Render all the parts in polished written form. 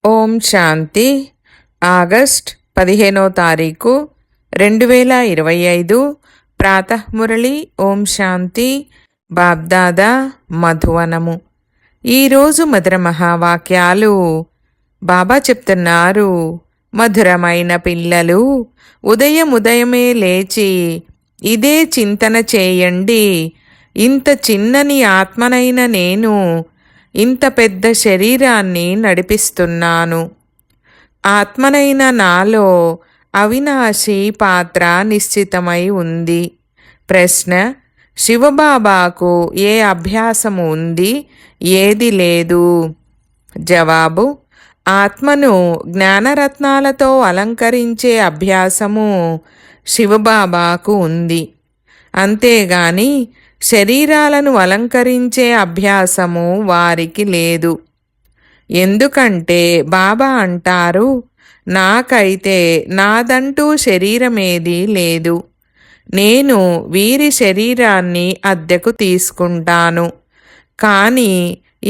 ఓం శాంతి. August 15వ తారీఖు 2025 ప్రాతఃమురళి. ఓం శాంతి. బాబ్దాదా మధువనము. ఈరోజు మధుర మహావాక్యాలు. బాబా చెప్తున్నారు, మధురమైన పిల్లలు, ఉదయమే లేచి ఇదే చింతన చేయండి. ఇంత చిన్నని ఆత్మనైన నేను ఇంత పెద్ద శరీరాన్ని నడిపిస్తున్నాను. ఆత్మనైన నాలో అవినాశి పాత్ర నిశ్చితమై ఉంది. ప్రశ్న: శివబాబాకు ఏ అభ్యాసము ఉంది, ఏది లేదు? జవాబు: ఆత్మను జ్ఞానరత్నాలతో అలంకరించే అభ్యాసము శివబాబాకు ఉంది. అంతేగాని శరీరాలను అలంకరించే అభ్యాసము వారికి లేదు. ఎందుకంటే బాబా అంటారు, నాకైతే నాదంటూ శరీరమేదీ లేదు. నేను వీరి శరీరాన్ని అద్దెకు తీసుకుంటాను. కానీ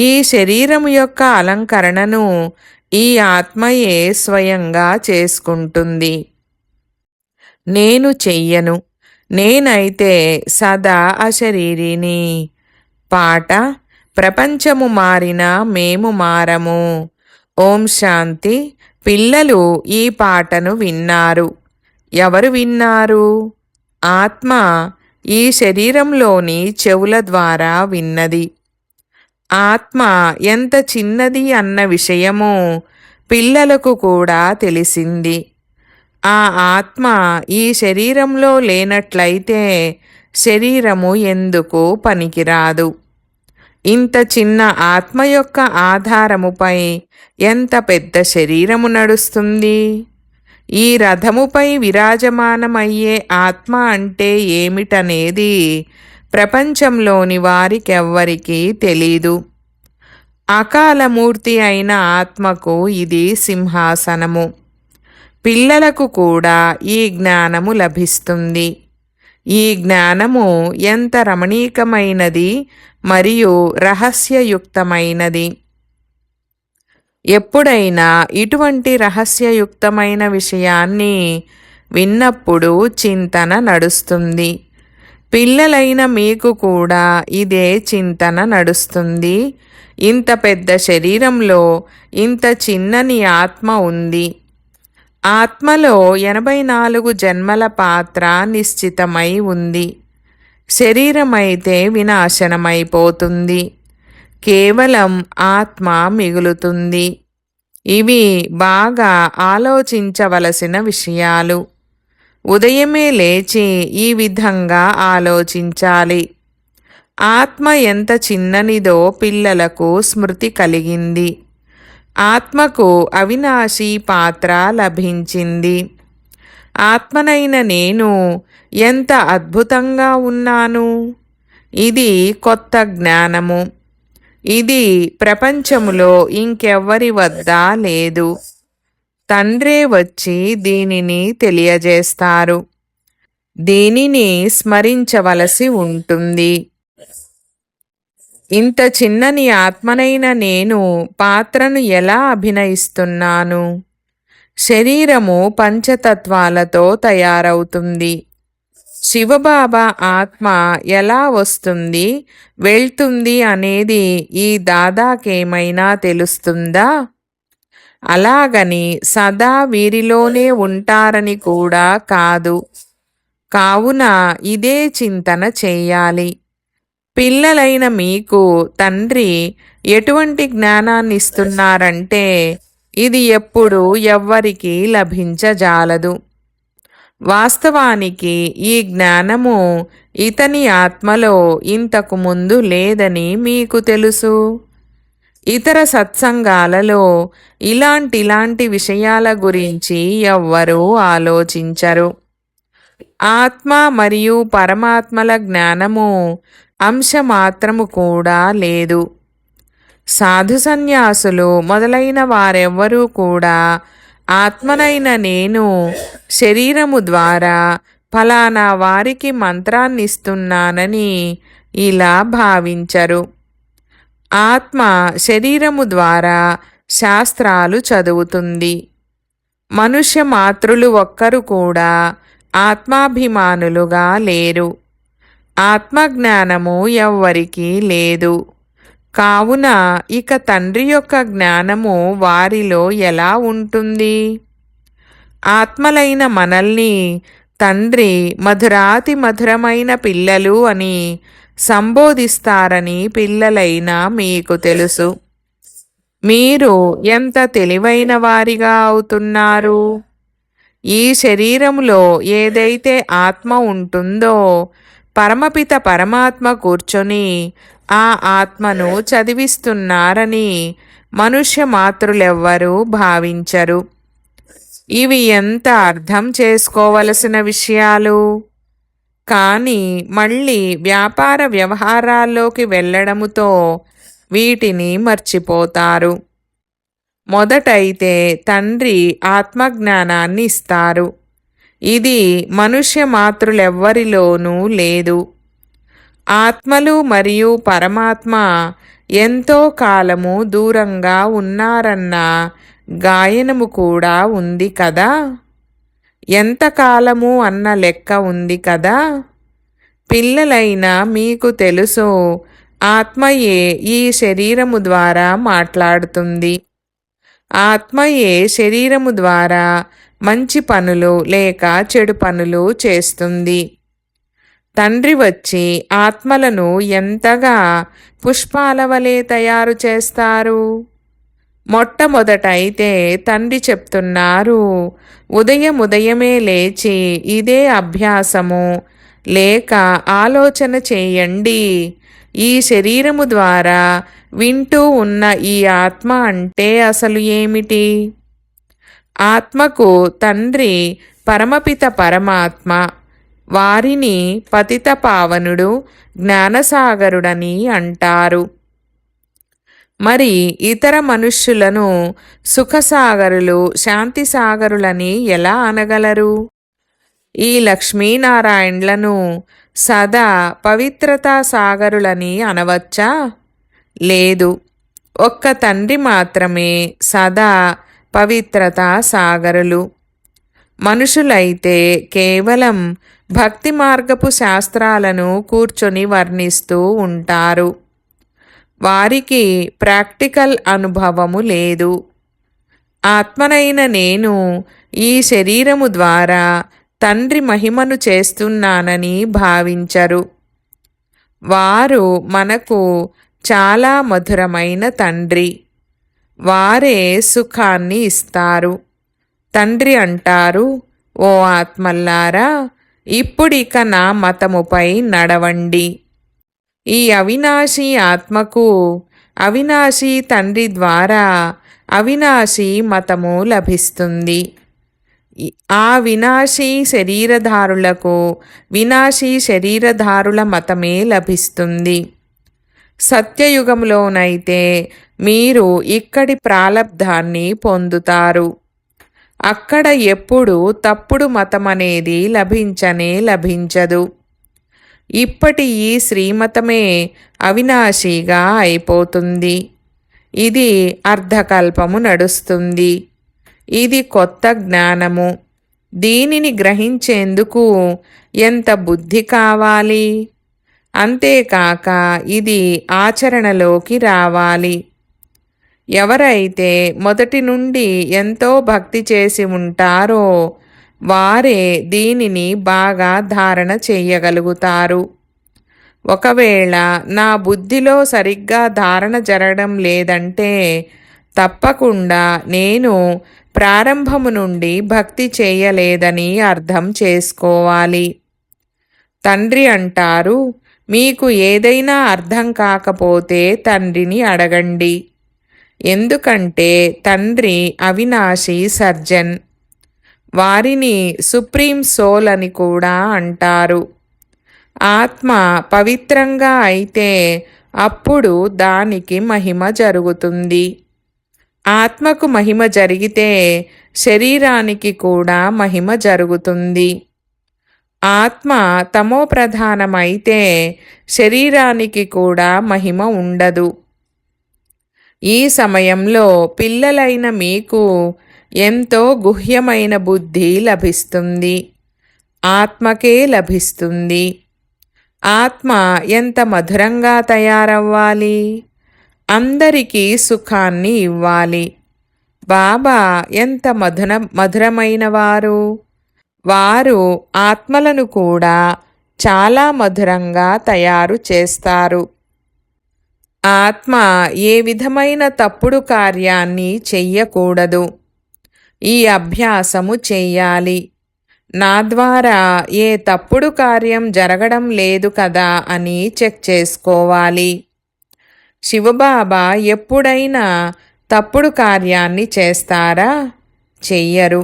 ఈ శరీరము యొక్క అలంకరణను ఈ ఆత్మయే స్వయంగా చేసుకుంటుంది. నేను చెయ్యను. నేనైతే సదా అశరీరిని. పాట: ప్రపంచము మారినా మేము మారము. ఓం శాంతి. పిల్లలు ఈ పాటను విన్నారు. ఎవరు విన్నారు? ఆత్మ ఈ శరీరంలోని చెవుల ద్వారా విన్నది. ఆత్మ ఎంత చిన్నది అన్న విషయము పిల్లలకు కూడా తెలిసింది. ఆ ఆత్మ ఈ శరీరంలో లేనట్లయితే శరీరము ఎందుకు పనికిరాదు? ఇంత చిన్న ఆత్మ యొక్క ఆధారముపై ఎంత పెద్ద శరీరము నడుస్తుంది? ఈ రథముపై విరాజమానమయ్యే ఆత్మ అంటే ఏమిటనేది ప్రపంచంలోని వారికెవ్వరికీ తెలీదు. అకాలమూర్తి అయిన ఆత్మకు ఇది సింహాసనము. పిల్లలకు కూడా ఈ జ్ఞానము లభిస్తుంది. ఈ జ్ఞానము ఎంత రమణీకమైనది మరియు రహస్యయుక్తమైనది. ఎప్పుడైనా ఇటువంటి రహస్యయుక్తమైన విషయాన్ని విన్నప్పుడు చింతన నడుస్తుంది. పిల్లలైన మీకు కూడా ఇదే చింతన నడుస్తుంది. ఇంత పెద్ద శరీరంలో ఇంత చిన్నని ఆత్మ ఉంది. ఆత్మలో 84 జన్మల పాత్ర నిశ్చితమై ఉంది. శరీరమైతే వినాశనమైపోతుంది. కేవలం ఆత్మ మిగులుతుంది. ఇవి బాగా ఆలోచించవలసిన విషయాలు. ఉదయమే లేచి ఈ విధంగా ఆలోచించాలి. ఆత్మ ఎంత చిన్ననిదో పిల్లలకు స్మృతి కలిగింది. ఆత్మకు అవినాశి పాత్ర లభించింది. ఆత్మనైన నేను ఎంత అద్భుతంగా ఉన్నాను. ఇది కొత్త జ్ఞానము. ఇది ప్రపంచములో ఇంకెవ్వరి వద్ద లేదు. తండ్రే వచ్చి దీనిని తెలియజేస్తారు. దీనిని స్మరించవలసి ఉంటుంది. ఇంత చిన్నని ఆత్మనైన నేను పాత్రను ఎలా అభినయిస్తున్నాను? శరీరము పంచతత్వాలతో తయారవుతుంది. శివబాబా ఆత్మ ఎలా వస్తుంది, వెళ్తుంది అనేది ఈ దాదాకేమైనా తెలుస్తుందా? అలాగని సదా వీరిలోనే ఉంటారని కూడా కాదు. కావున ఇదే చింతన చేయాలి. పిల్లలైన మీకు తండ్రి ఎటువంటి జ్ఞానాన్ని ఇస్తున్నారంటే ఇది ఎప్పుడూ ఎవ్వరికీ లభించజాలదు. వాస్తవానికి ఈ జ్ఞానము ఇతని ఆత్మలో ఇంతకు ముందు లేదని మీకు తెలుసు. ఇతర సత్సంగాలలో ఇలాంటి విషయాల గురించి ఎవ్వరూ ఆలోచించరు. ఆత్మ మరియు పరమాత్మల జ్ఞానము అంశమాత్రము కూడా లేదు. సాధు సన్యాసులు మొదలైన వారెవ్వరూ కూడా ఆత్మనైన నేను శరీరము ద్వారా ఫలానా వారికి మంత్రాన్నిస్తున్నానని ఇలా భావించరు. ఆత్మ శరీరము ద్వారా శాస్త్రాలు చదువుతుంది. మనుష్య మాతృలు ఒక్కరు కూడా ఆత్మాభిమానులుగా లేరు. ఆత్మజ్ఞానము ఎవ్వరికీ లేదు. కావున ఇక తండ్రి యొక్క జ్ఞానము వారిలో ఎలా ఉంటుంది? ఆత్మలైన మనల్ని తండ్రి మధురాతి మధురమైన పిల్లలు అని సంబోధిస్తారని పిల్లలైన మీకు తెలుసు. మీరు ఎంత తెలివైన వారిగా అవుతున్నారు. ఈ శరీరంలో ఏదైతే ఆత్మ ఉంటుందో పరమపిత పరమాత్మ కూర్చొని ఆ ఆత్మను చదివిస్తున్నారని మనుష్య మాతృలెవ్వరూ భావించరు. ఇవి ఎంత అర్థం చేసుకోవలసిన విషయాలు. కానీ మళ్ళీ వ్యాపార వ్యవహారాల్లోకి వెళ్ళడముతో వీటిని మర్చిపోతారు. మొదటైతే తండ్రి ఆత్మజ్ఞానాన్ని ఇస్తారు. ఇది మనుష్య మాతృలెవ్వరిలోనూ లేదు. ఆత్మలు మరియు పరమాత్మ ఎంతో కాలము దూరంగా ఉన్నారన్న గాయనము కూడా ఉంది కదా. ఎంతకాలము అన్న లెక్క ఉంది కదా. పిల్లలైన మీకు తెలుసు, ఆత్మయే ఈ శరీరము ద్వారా మాట్లాడుతుంది. ఆత్మయే శరీరము ద్వారా మంచి పనులు లేక చెడు పనులు చేస్తుంది. తండ్రి వచ్చి ఆత్మలను ఎంతగా పుష్పాల వలె తయారు చేస్తారు. మొట్టమొదటైతే తండ్రి చెప్తున్నారు, ఉదయమే లేచి ఇదే అభ్యాసము లేక ఆలోచన చేయండి. ఈ శరీరము ద్వారా వింటూ ఉన్న ఈ ఆత్మ అంటే అసలు ఏమిటి? ఆత్మకు తండ్రి పరమపిత పరమాత్మ, వారిని పతిత పావనుడు జ్ఞానసాగరుడని అంటారు. మరి ఇతర మనుష్యులను సుఖసాగరులు శాంతిసాగరులని ఎలా అనగలరు? ఈ లక్ష్మీనారాయణలను సదా పవిత్రతా సాగరులని అనవచ్చా? లేదు. ఒక్క తండ్రి మాత్రమే సదా పవిత్రతా సాగరులు. మనుషులైతే కేవలం భక్తి మార్గపు శాస్త్రాలను కూర్చొని వర్ణిస్తూ ఉంటారు. వారికి ప్రాక్టికల్ అనుభవము లేదు. ఆత్మనైన నేను ఈ శరీరము ద్వారా తండ్రి మహిమను చేస్తున్నానని భావించరు. వారు మనకు చాలా మధురమైన తండ్రి. వారే సుఖాన్ని ఇస్తారు. తండ్రి అంటారు, ఓ ఆత్మల్లారా, ఇప్పుడిక నా మతముపై నడవండి. ఈ అవినాశి ఆత్మకు అవినాశి తండ్రి ద్వారా అవినాశి మతము లభిస్తుంది. ఆ వినాశీ శరీరధారులకు వినాశీ శరీరధారుల మతమే లభిస్తుంది. సత్యయుగంలోనైతే మీరు ఇక్కడి ప్రాలబ్ధాన్ని పొందుతారు. అక్కడ ఎప్పుడు తప్పుడు మతమనేది లభించదు. ఇప్పటి ఈ శ్రీమతమే అవినాశిగా అయిపోతుంది. ఇది అర్ధకల్పము నడుస్తుంది. ఇది కొత్త జ్ఞానము. దీనిని గ్రహించేందుకు ఎంత బుద్ధి కావాలి. అంతేకాక ఇది ఆచరణలోకి రావాలి. ఎవరైతే మొదటి నుండి ఎంతో భక్తి చేసి ఉంటారో వారే దీనిని బాగా ధారణ చెయ్యగలుగుతారు. ఒకవేళ నా బుద్ధిలో సరిగ్గా ధారణ జరగడం లేదంటే తప్పకుండా నేను ప్రారంభము నుండి భక్తి చేయలేదని అర్థం చేసుకోవాలి. తండ్రి అంటారు, మీకు ఏదైనా అర్థం కాకపోతే తండ్రిని అడగండి. ఎందుకంటే తండ్రి అవినాశి సర్జన్. వారిని సుప్రీం సోల్ అని కూడా అంటారు. ఆత్మ పవిత్రంగా అయితే అప్పుడు దానికి మహిమ జరుగుతుంది. ఆత్మకు మహిమ జరిగితే శరీరానికి కూడా మహిమ జరుగుతుంది. ఆత్మ తమో ప్రధానమైతే శరీరానికి కూడా మహిమ ఉండదు. ఈ సమయంలో పిల్లలైన మీకు ఎంతో గుహ్యమైన బుద్ధి లభిస్తుంది. ఆత్మకే లభిస్తుంది. ఆత్మ ఎంత మధురంగా తయారవ్వాలి? అందరికీ సుఖాన్ని ఇవ్వాలి. బాబా ఎంత మధురమైనవారు! వారు ఆత్మలను కూడా చాలా మధురంగా తయారు చేస్తారు. ఆత్మ ఏ విధమైన తప్పుడు కార్యాన్ని చెయ్యకూడదు. ఈ అభ్యాసము చెయ్యాలి. నా ద్వారా ఏ తప్పుడు కార్యం జరగడం లేదు కదా అని చెక్ చేసుకోవాలి. శివబాబా ఎప్పుడైనా తప్పుడు కార్యాన్ని చేస్తారా? చెయ్యరు.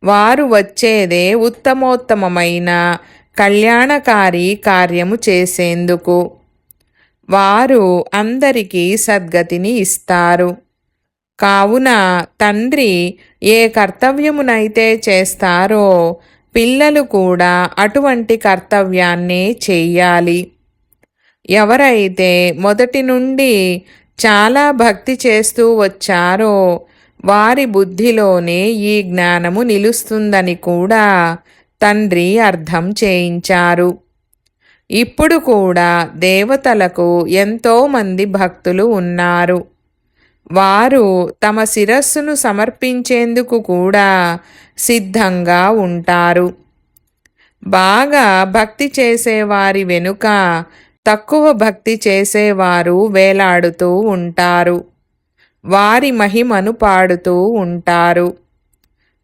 వారు వచ్చేదే ఉత్తమోత్తమమైన కళ్యాణకారి కార్యము చేసేందుకు. వారు అందరికీ సద్గతిని ఇస్తారు. కావున తండ్రి ఏ కర్తవ్యమునైతే చేస్తారో పిల్లలు కూడా అటువంటి కర్తవ్యాన్నే చెయ్యాలి. ఎవరైతే మొదటి నుండి చాలా భక్తి చేస్తూ వచ్చారో వారి బుద్ధిలోనే ఈ జ్ఞానము నిలుస్తుందని కూడా తండ్రి అర్థం చేయించారు. ఇప్పుడు కూడా దేవతలకు ఎంతోమంది భక్తులు ఉన్నారు. వారు తమ శిరస్సును సమర్పించేందుకు కూడా సిద్ధంగా ఉంటారు. బాగా భక్తి చేసేవారి వెనుక తక్కువ భక్తి చేసేవారు వేలాడుతూ ఉంటారు. వారి మహిమను పాడుతూ ఉంటారు.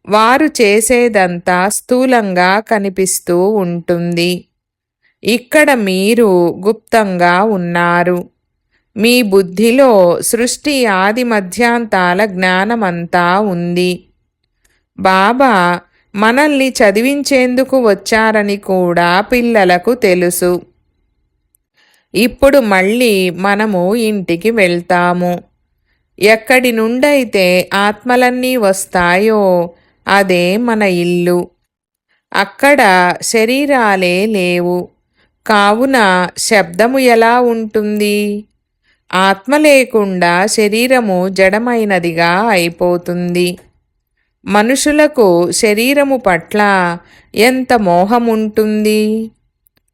వారు చేసేదంతా స్థూలంగా కనిపిస్తూ ఉంటుంది. ఇక్కడ మీరు గుప్తంగా ఉన్నారు. మీ బుద్ధిలో సృష్టి ఆది మధ్యాంతాల జ్ఞానమంతా ఉంది. బాబా మనల్ని చదివించేందుకు వచ్చారని కూడా పిల్లలకు తెలుసు. ఇప్పుడు మళ్ళీ మనము ఇంటికి వెళ్తాము. ఎక్కడి నుండైతే ఆత్మలన్నీ వస్తాయో అదే మన ఇల్లు. అక్కడ శరీరాలే లేవు. కావున శబ్దము ఎలా ఉంటుంది? ఆత్మ లేకుండా శరీరము జడమైనదిగా అయిపోతుంది. మనుషులకు శరీరము పట్ల ఎంత మోహముంటుంది.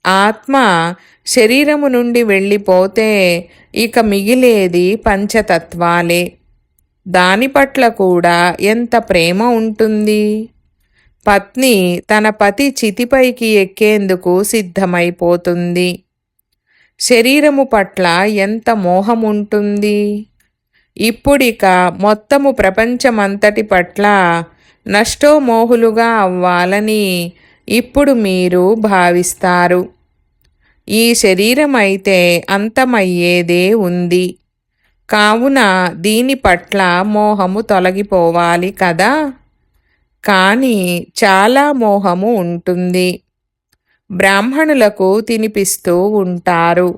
ఆత్మ శరీరము నుండి వెళ్ళిపోతే ఇక మిగిలేది పంచతత్వాలే. దాని పట్ల కూడా ఎంత ప్రేమ ఉంటుంది. పత్ని తన పతి చితిపైకి ఎక్కేందుకు సిద్ధమైపోతుంది. శరీరము పట్ల ఎంత మోహముంటుంది. ఇప్పుడిక మొత్తము ప్రపంచమంతటి పట్ల నష్టోమోహులుగా అవ్వాలని ఇప్పుడు మీరు భావిస్తారు. ఈ శరీరమైతే అంతమయ్యేదే ఉంది. కావున దీని పట్ల మోహము తొలగిపోవాలి కదా. కానీ చాలా మోహము ఉంటుంది. బ్రాహ్మణులకు తినిపిస్తూ ఉంటారు.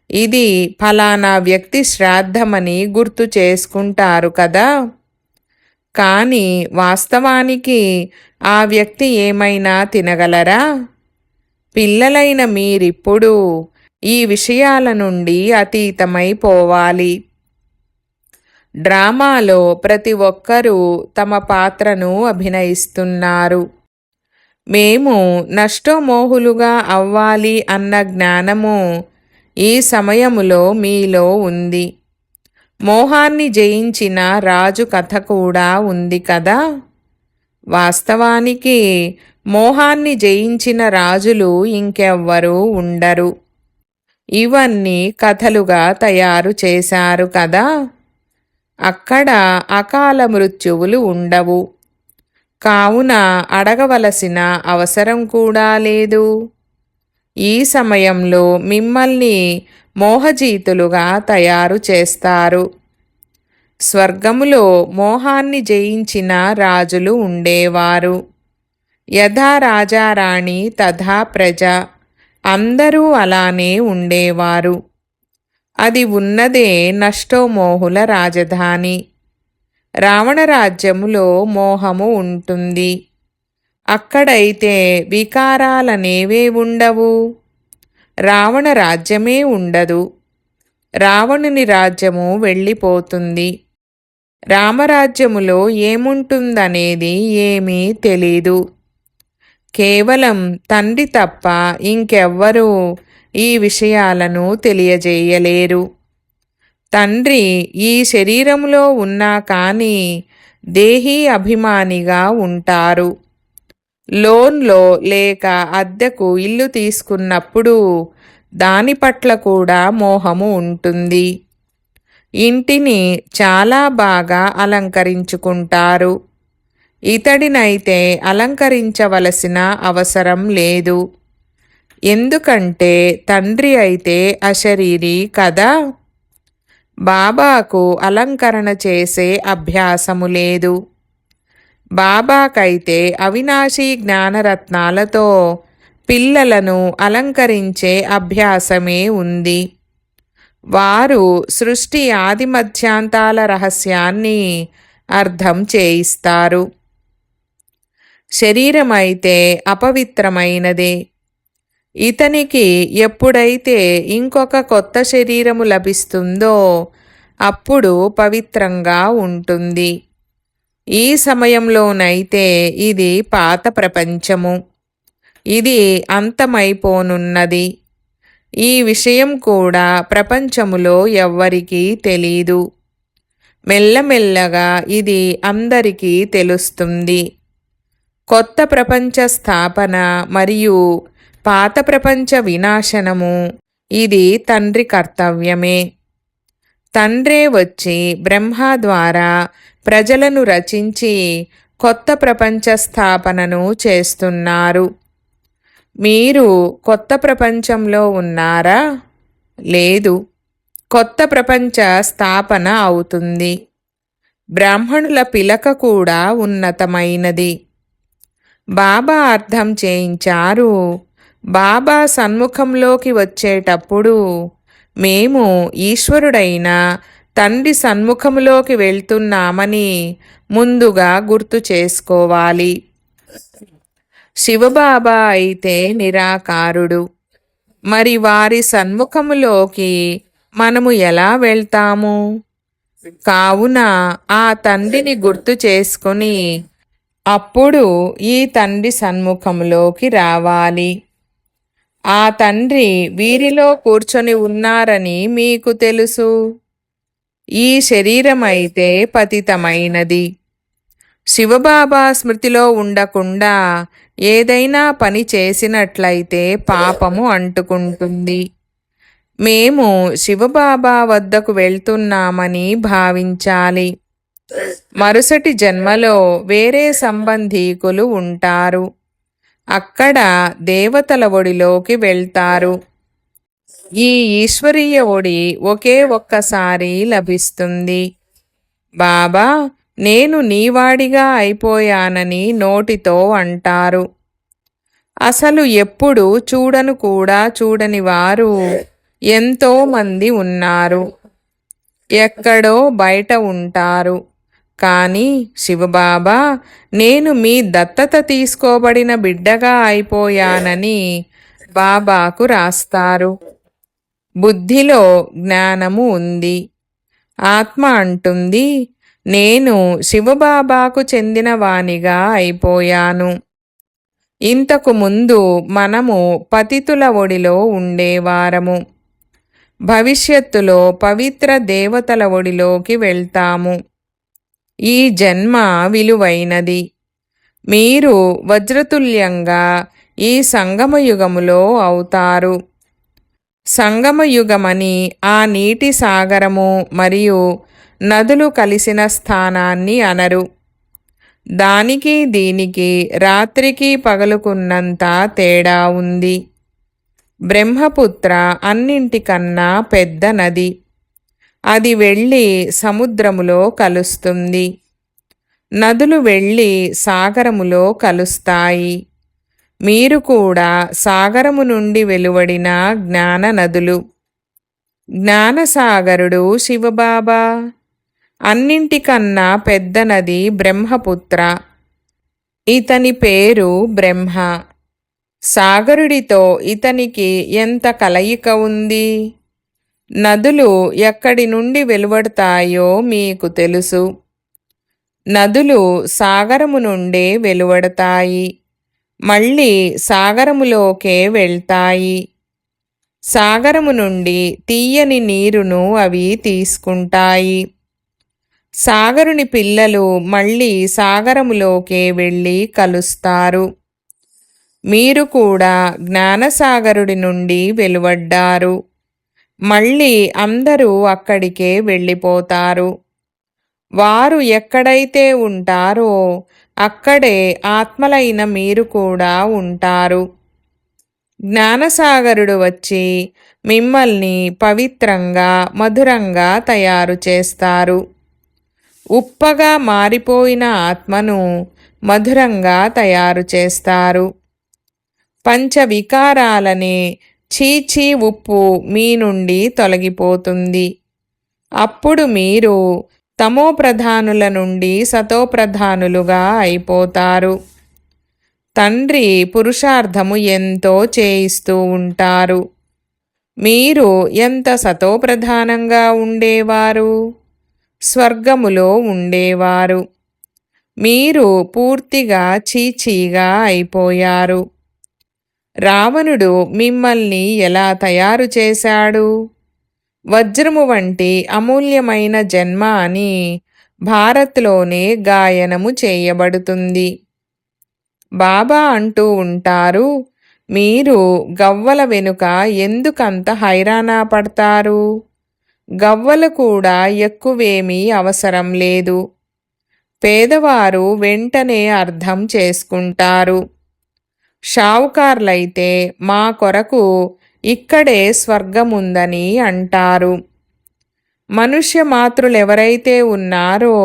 ఇది ఫలానా వ్యక్తి శ్రాద్ధమని గుర్తు చేసుకుంటారు కదా. కానీ వాస్తవానికి ఆ వ్యక్తి ఏమైనా తినగలరా? పిల్లలైన మీరిప్పుడు ఈ విషయాల నుండి అతీతమైపోవాలి. డ్రామాలో ప్రతి ఒక్కరూ తమ పాత్రను అభినయిస్తున్నారు. మేము నష్టోమోహులుగా అవ్వాలి అన్న జ్ఞానము ఈ సమయములో మీలో ఉంది. మోహాన్ని జయించిన రాజు కథ కూడా ఉంది కదా. వాస్తవానికి మోహాన్ని జయించిన రాజులు ఇంకెవ్వరూ ఉండరు. ఇవన్నీ కథలుగా తయారు చేశారు కదా. అక్కడ అకాల మృత్యువులు ఉండవు. కావున అడగవలసిన అవసరం కూడా లేదు. ఈ సమయంలో మిమ్మల్ని మోహజీతులుగా తయారు చేస్తారు. స్వర్గములో మోహాన్ని జయించిన రాజులు ఉండేవారు. యథా రాజారాణి తథా ప్రజ, అందరూ అలానే ఉండేవారు. అది ఉన్నదే నష్టోమోహుల రాజధాని. రావణ రాజ్యములో మోహము ఉంటుంది. అక్కడైతే వికారాలనేవే ఉండవు. రావణ రాజ్యమే ఉండదు. రావణుని రాజ్యము వెళ్ళిపోతుంది. రామరాజ్యములో ఏముంటుందనేది ఏమీ తెలీదు. కేవలం తండ్రి తప్ప ఇంకెవ్వరూ ఈ విషయాలను తెలియజేయలేరు. తండ్రి ఈ శరీరంలో ఉన్నా కానీ దేహీ అభిమానిగా ఉంటారు. లోన్లో లేక అద్దెకు ఇల్లు తీసుకున్నప్పుడు దాని పట్ల కూడా మోహము ఉంటుంది. ఇంటిని చాలా బాగా అలంకరించుకుంటారు. ఇతడినైతే అలంకరించవలసిన అవసరం లేదు. ఎందుకంటే తండ్రి అయితే అశరీరి కదా. బాబాకు అలంకరణ చేసే అభ్యాసము లేదు. బాబాకైతే అవినాశీ జ్ఞానరత్నాలతో పిల్లలను అలంకరించే అభ్యాసమే ఉంది. వారు సృష్టి ఆదిమధ్యాంతాల రహస్యాన్ని అర్థం చేయిస్తారు. శరీరమైతే అపవిత్రమైనదే. ఇతనికి ఎప్పుడైతే ఇంకొక కొత్త శరీరము లభిస్తుందో అప్పుడు పవిత్రంగా ఉంటుంది. ఈ సమయంలోనైతే ఇది పాత ప్రపంచము. ఇది అంతమైపోనున్నది. ఈ విషయం కూడా ప్రపంచములో ఎవ్వరికీ తెలీదు. మెల్లమెల్లగా ఇది అందరికీ తెలుస్తుంది. కొత్త ప్రపంచ స్థాపన మరియు పాత ప్రపంచ వినాశనము ఇది తండ్రి కర్తవ్యమే. తండ్రే వచ్చి బ్రహ్మ ద్వారా ప్రజలను రచించి కొత్త ప్రపంచ స్థాపనను చేస్తున్నారు. మీరు కొత్త ప్రపంచంలో ఉన్నారా? లేదు. కొత్త ప్రపంచ స్థాపన అవుతుంది. బ్రాహ్మణుల పిలక కూడా ఉన్నతమైనది. బాబా అర్థం చేయించారు. బాబా సన్ముఖంలోకి వచ్చేటప్పుడు మేము ఈశ్వరుడైన తండ్రి సన్ముఖంలోకి వెళ్తున్నామని ముందుగా గుర్తు చేసుకోవాలి. శివబాబా అయితే నిరాకారుడు. మరి వారి సన్ముఖములోకి మనము ఎలా వెళ్తాము? కావున ఆ తండ్రిని గుర్తు చేసుకుని అప్పుడు ఈ తండ్రి సన్ముఖంలోకి రావాలి. ఆ తండ్రి వీరిలో కూర్చొని ఉన్నారని మీకు తెలుసు. ఈ శరీరం అయితే పతితమైనది. శివబాబా స్మృతిలో ఉండకుండా ఏదైనా పని చేసినట్లయితే పాపము అంటుకుంటుంది. మేము శివబాబా వద్దకు వెళ్తున్నామని భావించాలి. మరుసటి జన్మలో వేరే సంబంధీకులు ఉంటారు. అక్కడ దేవతల ఒడిలోకి వెళ్తారు. ఈ ఈశ్వరీయ ఒడి ఒకే ఒక్కసారి లభిస్తుంది. బాబా నేను నీవాడిగా అయిపోయానని నోటితో అంటారు. అసలు ఎప్పుడు చూడను కూడా చూడని వారు ఎంతో మంది ఉన్నారు. ఎక్కడో బయట ఉంటారు. కానీ శివబాబా నేను మీ దత్తత తీసుకోబడిన బిడ్డగా అయిపోయానని బాబాకు రాస్తారు. బుద్ధిలో జ్ఞానము ఉంది. ఆత్మ అంటుంది నేను శివబాబాకు చెందిన వానిగా అయిపోయాను. ఇంతకు ముందు మనము పతితుల ఒడిలో ఉండేవారము. భవిష్యత్తులో పవిత్ర దేవతల ఒడిలోకి వెళ్తాము. ఈ జన్మ విలువైనది. మీరు వజ్రతుల్యంగా ఈ సంగమయుగములో అవుతారు. సంగమయుగమని ఆ నీటి సాగరము మరియు నదులు కలిసిన స్థానాన్ని అనరు. దానికి దీనికి రాత్రికి పగలుకున్నంత తేడా ఉంది. బ్రహ్మపుత్ర అన్నింటికన్నా పెద్ద నది. అది వెళ్ళి సముద్రములో కలుస్తుంది. నదులు వెళ్ళి సాగరములో కలుస్తాయి. మీరు కూడా సాగరము నుండి వెలువడిన జ్ఞాన నదులు. జ్ఞానసాగరుడు శివబాబా. అన్నింటికన్నా పెద్ద నది బ్రహ్మపుత్ర. ఇతని పేరు బ్రహ్మ. సాగరుడితో ఇతనికి ఎంత కలయిక ఉంది. నదులు ఎక్కడి నుండి వెలువడతాయో మీకు తెలుసు. నదులు సాగరము నుండే వెలువడతాయి, మళ్ళీ సాగరములోకే వెళ్తాయి. సాగరము నుండి తీయని నీరును అవి తీసుకుంటాయి. సాగరుని పిల్లలు మళ్ళీ సాగరములోకే వెళ్ళి కలుస్తారు. మీరు కూడా జ్ఞానసాగరుడి నుండి వెలువడ్డారు. మళ్ళీ అందరూ అక్కడికే వెళ్ళిపోతారు. వారు ఎక్కడైతే ఉంటారో అక్కడే ఆత్మలైన మీరు కూడా ఉంటారు. జ్ఞానసాగరుడు వచ్చి మిమ్మల్ని పవిత్రంగా మధురంగా తయారు చేస్తారు. ఉప్పగా మారిపోయిన ఆత్మను మధురంగా తయారు చేస్తారు. పంచవికారాలనే చీచీ ఉప్పు మీ నుండి తొలగిపోతుంది. అప్పుడు మీరు తమోప్రధానుల నుండి సతోప్రధానులుగా అయిపోతారు. తండ్రి పురుషార్థము ఎంతో చేయిస్తూ ఉంటారు. మీరు ఎంత సతోప్రధానంగా ఉండేవారు, స్వర్గములో ఉండేవారు. మీరు పూర్తిగా చీచీగా అయిపోయారు. రావణుడు మిమ్మల్ని ఎలా తయారు చేశాడు? వజ్రము వంటి అమూల్యమైన జన్మ అని భారత్లోనే గాయనము చేయబడుతుంది. బాబా అంటూ ఉంటారు, మీరు గవ్వల వెనుక ఎందుకంత హైరానా పడతారు? గవ్వలు కూడా ఎక్కువేమీ అవసరం లేదు. పేదవారు వెంటనే అర్థం చేసుకుంటారు. షావుకార్లైతే మా కొరకు ఇక్కడే స్వర్గముందని అంటారు. మనుష్య మాతృలెవరైతే ఉన్నారో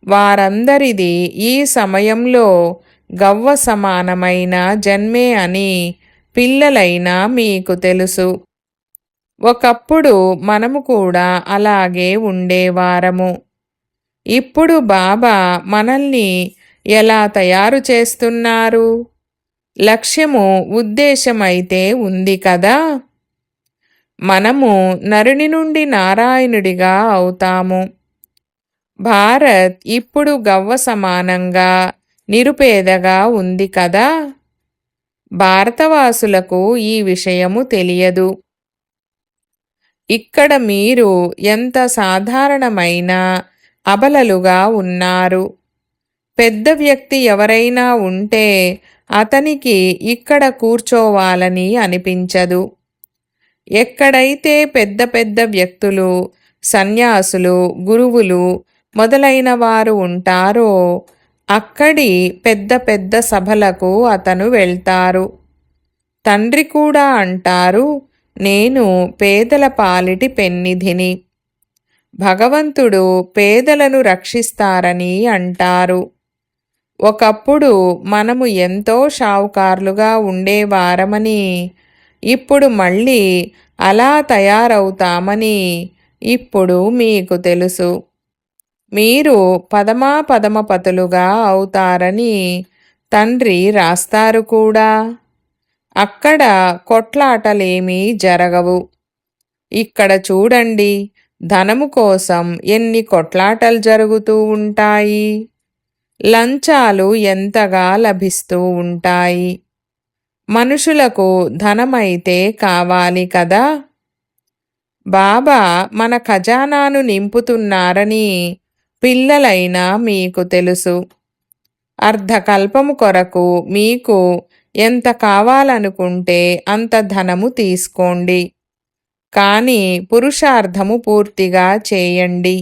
వారందరిది ఈ సమయంలో గవ్వ సమానమైన జన్మే అని పిల్లలైనా మీకు తెలుసు. ఒకప్పుడు మనము కూడా అలాగే ఉండేవారము. ఇప్పుడు బాబా మనల్ని ఎలా తయారు చేస్తున్నారు? లక్ష్యము ఉద్దేశమైతే ఉంది కదా. మనము నరుని నుండి నారాయణుడిగా అవుతాము. భారత్ ఇప్పుడు గవ్వ సమానంగా నిరుపేదగా ఉంది కదా. భారతవాసులకు ఈ విషయము తెలియదు. ఇక్కడ మీరు ఎంత సాధారణమైన అబలలుగా ఉన్నారు. పెద్ద వ్యక్తి ఎవరైనా ఉంటే అతనికి ఇక్కడ కూర్చోవాలని అనిపించదు. ఎక్కడైతే పెద్ద పెద్ద వ్యక్తులు, సన్యాసులు, గురువులు మొదలైన వారు ఉంటారో అక్కడి పెద్ద పెద్ద సభలకు అతను వెళ్తారు. తండ్రి కూడా అంటారు, నేను పేదల పాలిటి పెన్నిధిని. భగవంతుడు పేదలను రక్షిస్తారని అంటారు. ఒకప్పుడు మనము ఎంతో షావుకార్లుగా ఉండేవారమని, ఇప్పుడు మళ్ళీ అలా తయారవుతామని ఇప్పుడు మీకు తెలుసు. మీరు పదమపతులుగా అవుతారని తండ్రి రాస్తారు కూడా. అక్కడ కొట్లాటలేమీ జరగవు. ఇక్కడ చూడండి, ధనము కోసం ఎన్ని కొట్లాటలు జరుగుతూ ఉంటాయి. లంచాలు ఎంతగా లభిస్తూ ఉంటాయి. మనుషులకు ధనమైతే కావాలి కదా. బాబా మన ఖజానాను నింపుతున్నారని పిల్లలైనా మీకు తెలుసు. అర్ధకల్పము కొరకు మీకు ఎంత కావాలనుకుంటే అంత ధనము తీసుకోండి. కానీ పురుషార్థము పూర్తిగా చేయండి,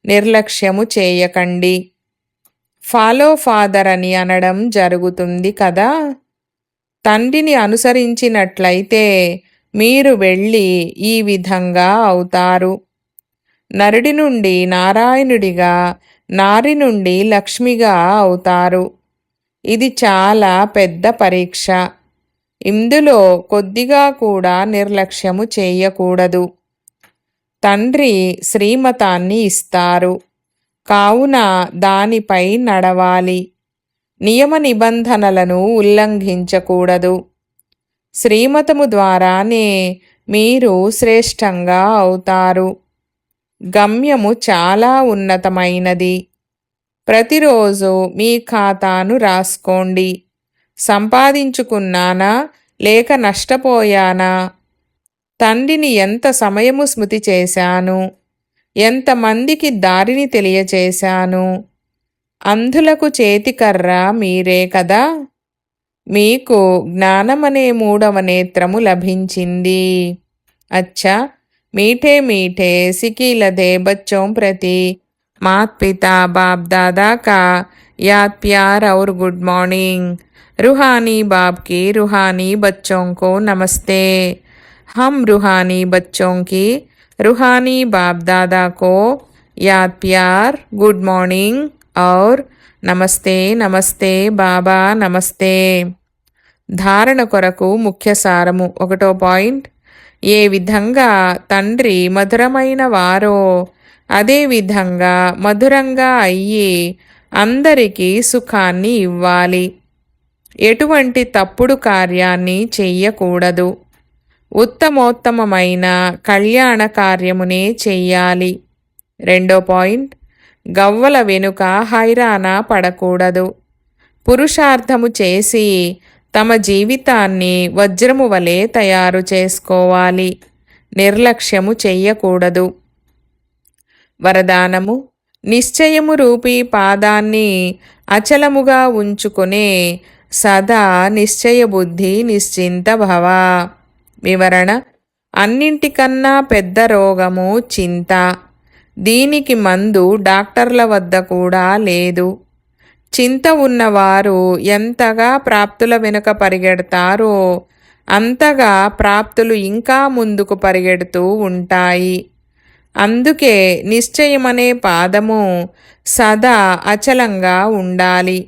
నిర్లక్ష్యము చేయకండి. ఫాలో ఫాదర్ అని అనడం జరుగుతుంది కదా. తండ్రిని అనుసరించినట్లయితే మీరు వెళ్ళి ఈ విధంగా అవుతారు. నరుడి నుండి నారాయణుడిగా, నారి నుండి లక్ష్మిగా అవుతారు. ఇది చాలా పెద్ద పరీక్ష. ఇందులో కొద్దిగా కూడా నిర్లక్ష్యము చేయకూడదు. తండ్రి శ్రీమతాన్ని ఇస్తారు, కావున దానిపై నడవాలి. నియమ నిబంధనలను ఉల్లంఘించకూడదు. శ్రీమతము ద్వారానే మీరు శ్రేష్టంగా అవుతారు. గమ్యము చాలా ఉన్నతమైనది. ప్రతిరోజు మీ ఖాతాను రాసుకోండి. సంపాదించుకున్నానా లేక నష్టపోయానా? తండ్రిని ఎంత సమయము స్మృతి చేశాను? ఎంతమందికి దారిని తెలియచేశాను? అంధులకు చేతికర్ర మీరే కదా? మీకు జ్ఞానమనే మూడవ నేత్రము లభించింది. అచ్చా, मीठे मीठे सिकीलदे बच्चों प्रति माता पिता बाप दादा का याद प्यार और गुड मॉर्निंग। रूहानी बाप की रूहानी बच्चों को नमस्ते। हम रूहानी बच्चों की रूहानी बाप दादा को याद प्यार गुड मॉर्निंग और నమస్తే నమస్తే బాబా నమస్తే. ధారణ కొరకు ముఖ్య సారము. 1వ పాయింట్, ఏ విధంగా తండ్రి మధురమైన వారో అదే విధంగా మధురంగా అయ్యి అందరికీ సుఖాన్ని ఇవ్వాలి. ఎటువంటి తప్పుడు కార్యాన్ని చెయ్యకూడదు. ఉత్తమోత్తమమైన కళ్యాణ కార్యమునే చెయ్యాలి. 2వ పాయింట్, గవ్వల వెనుక హైరాణ పడకూడదు. పురుషార్థము చేసి తమ జీవితాన్ని వజ్రము వలె తయారు చేసుకోవాలి. నిర్లక్ష్యము చెయ్యకూడదు. వరదానము: నిశ్చయము రూపీ పాదాన్ని అచలముగా ఉంచుకునే సదా నిశ్చయ బుద్ధి నిశ్చింత భవ. వివరణ: అన్నింటికన్నా పెద్ద రోగము చింత. దీనికి మందు డాక్టర్ల వద్ద కూడా లేదు. చింత ఉన్నవారు ఎంతగా ప్రాప్తుల వెనుక పరిగెడతారో అంతగా ప్రాప్తులు ఇంకా ముందుకు పరిగెడుతూ ఉంటాయి. అందుకే నిశ్చయమనే పాదము సదా అచలంగా ఉండాలి.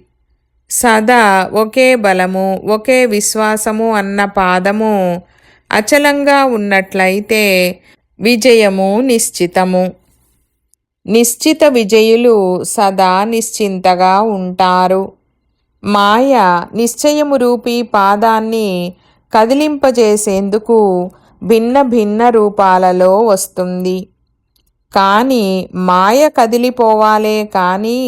సదా ఒకే బలము ఒకే విశ్వాసము అన్న పాదము అచలంగా ఉన్నట్లయితే విజయము నిశ్చితము. నిశ్చిత విజయులు సదా నిశ్చింతగా ఉంటారు. మాయ నిశ్చయము రూపీ పాదాన్ని కదిలింపజేసేందుకు భిన్న భిన్న రూపాలలో వస్తుంది. కానీ మాయ కదిలిపోవాలే కానీ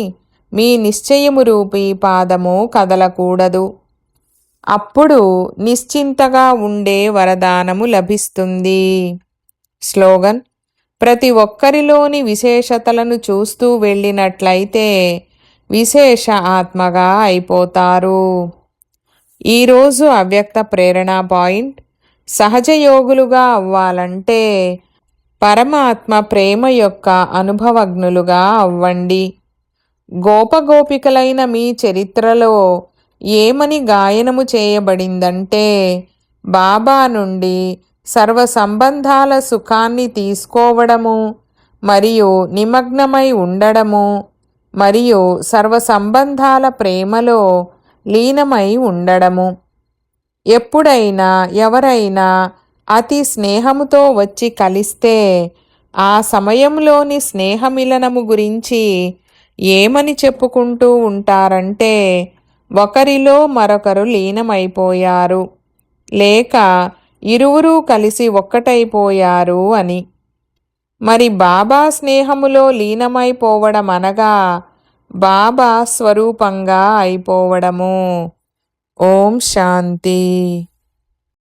మీ నిశ్చయము రూపీ పాదము కదలకూడదు. అప్పుడు నిశ్చింతగా ఉండే వరదానము లభిస్తుంది. స్లోగన్: ప్రతి ఒక్కరిలోని విశేషతలను చూస్తూ వెళ్ళినట్లయితే విశేష ఆత్మగా అయిపోతారు. ఈరోజు అవ్యక్త ప్రేరణ పాయింట్: సహజయోగులుగా అవ్వాలంటే పరమాత్మ ప్రేమ యొక్క అనుభవజ్ఞులుగా అవ్వండి. గోపగోపికలైన మీ చరిత్రలో ఏమని గాయనము చేయబడిందంటే, బాబా నుండి సర్వ సంబంధాల సుఖాన్ని తీసుకోవడము మరియు నిమగ్నమై ఉండడము మరియు సర్వ సంబంధాల ప్రేమలో లీనమై ఉండడము. ఎప్పుడైనా ఎవరైనా అతి స్నేహముతో వచ్చి కలిస్తే ఆ సమయంలోని స్నేహమిలనము గురించి ఏమని చెప్పుకుంటూ ఉంటారంటే, ఒకరిలో మరొకరు లీనమైపోయారు లేక ఇరువురూ కలిసి ఒక్కటైపోయారు అని. మరి బాబా స్నేహములో లీనమైపోవడం అనగా బాబా స్వరూపంగా అయిపోవడము. ఓం శాంతి.